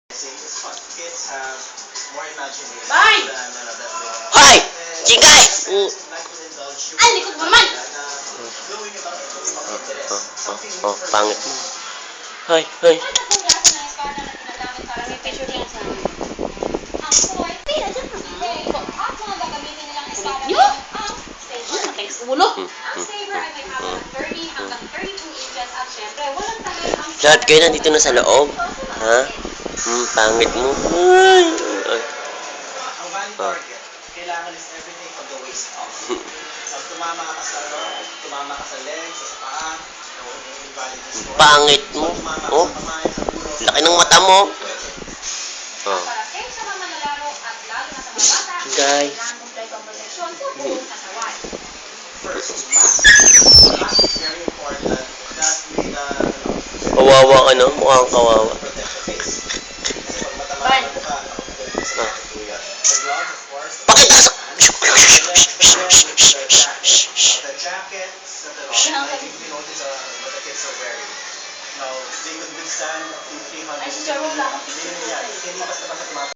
Bye! Hoy! Chingay! Ay, likod mo naman! Pangit mo. Hoy, hoy. May picture lang sa amin. Yo! Matigas ulo! Lahat kayo nandito na sa loob. Ha? Pangit mo. Ay. Ay. Ang valid target, kailangan is everything from the waist up. Pag tumama ka sa legs, sa paa, invalid yung score. Pangit mo. Pag tumama ka Oh. sa kamay, sa ulo, Laki ng mata mo. Oh. Chingay. first, mask. Mask is very important. That may Kawawa ka no? Mukhang kawawa. protect the face. Kasi pag matama Bye. ka mukha, sa kuya. The gloves, of course. Pakita sa... The jacket, sa the like if you notice what the kids are wearing. Now, they could withstand up to 300. Ay, si Sir, wala akong picture. Hindi basta-basta